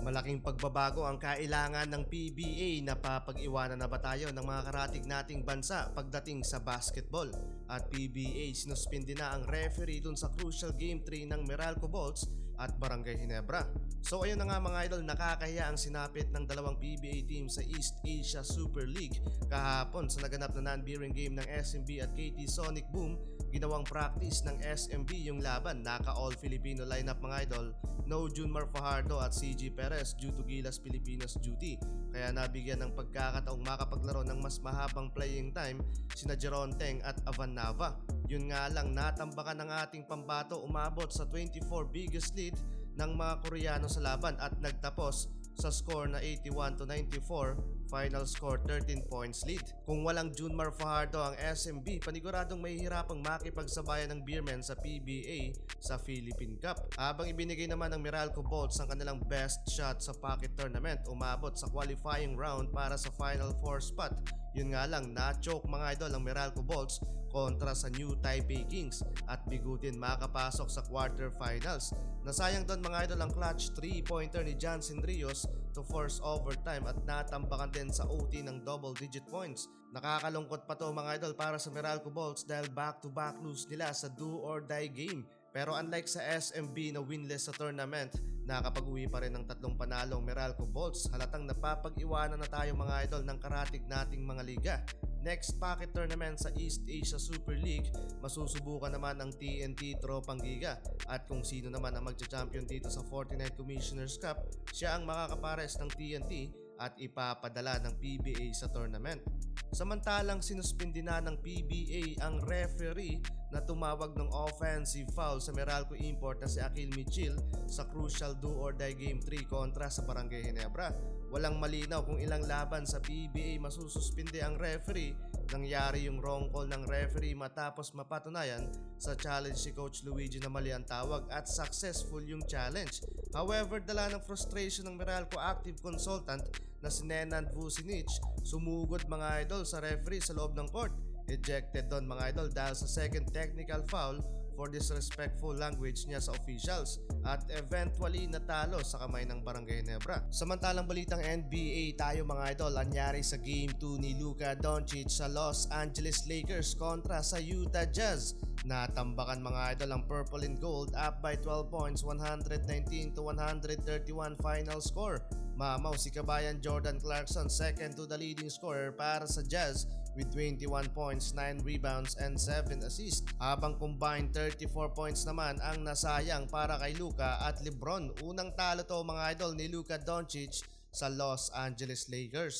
Malaking pagbabago ang kailangan ng PBA na papag-iwanan na ba tayo ng mga karatig nating bansa pagdating sa basketball. At PBA sinuspindi na ang referee dun sa crucial Game 3 ng Meralco Bolts at Barangay Ginebra. So ayun na nga mga idol, nakakahiya ang sinapit ng dalawang PBA team sa East Asia Super League kahapon sa naganap na non-bearing game ng SMB at KT Sonic Boom. Ginawang practice ng SMB yung laban, naka all Filipino lineup mga idol, no Junmar Fajardo at CG Perez due to Gilas Pilipinas duty. Kaya nabigyan ng pagkakataong makapaglaro ng mas mahabang playing time sina Jeron Teng at Avan Nava. Yun nga lang, natambakan ng ating pambato, umabot sa 24 biggest lead ng mga Koreano sa laban at nagtapos sa score na 81-94, final score 13 points lead. Kung walang Junmar Fajardo ang SMB, paniguradong mahihirapang makipagsabayan ng Beermen sa PBA sa Philippine Cup. Habang ibinigay naman ng Meralco Bolts ang kanilang best shot sa pocket tournament, umabot sa qualifying round para sa final 4 spot. Yun nga lang, na-choke mga idol ang Meralco Bolts kontra sa New Taipei Kings at bigutin makapasok sa quarterfinals. Nasayang doon mga idol ang clutch 3-pointer ni Jansen Rios to force overtime at natambakan din sa OT ng double-digit points. Nakakalungkot pa to mga idol para sa Meralco Bolts dahil back-to-back lose nila sa do-or-die game. Pero unlike sa SMB na winless sa tournament, nakapag-uwi pa rin ng 3 panalong Meralco Bolts. Halatang napapag-iwanan na tayo mga idol ng karatig nating mga liga. Next pocket tournament sa East Asia Super League, masusubukan naman ang TNT Tropang Giga. At kung sino naman ang magcha-champion dito sa 49 Commissioners Cup, siya ang makakapares ng TNT at ipapadala ng PBA sa tournament. Samantalang sinuspindi na ng PBA ang referee na tumawag ng offensive foul sa Meralco import na si Akil Michil sa crucial do-or-die Game 3 kontra sa Barangay Ginebra. Walang malinaw kung ilang laban sa PBA masususpindi ang referee. Nangyari yung wrong call ng referee matapos mapatunayan sa challenge si Coach Luigi na mali ang tawag at successful yung challenge. However, dala ng frustration ng Meralco active consultant na si Nenad Vucinic, sumugod mga idol sa referee sa loob ng court. Ejected doon mga idol dahil sa second technical foul for disrespectful language niya sa officials at eventually natalo sa kamay ng Barangay Ginebra. Samantalang balitang NBA tayo mga idol, anyari sa Game 2 ni Luka Doncic sa Los Angeles Lakers kontra sa Utah Jazz. Natambakan mga idol ang Purple and Gold up by 12 points, 119-131 final score. Mamaw si kabayan Jordan Clarkson second to the leading scorer para sa Jazz with 21 points, 9 rebounds and 7 assists. Habang combined 34 points naman ang nasayang para kay Luka at LeBron. Unang talo to mga idol ni Luka Doncic sa Los Angeles Lakers.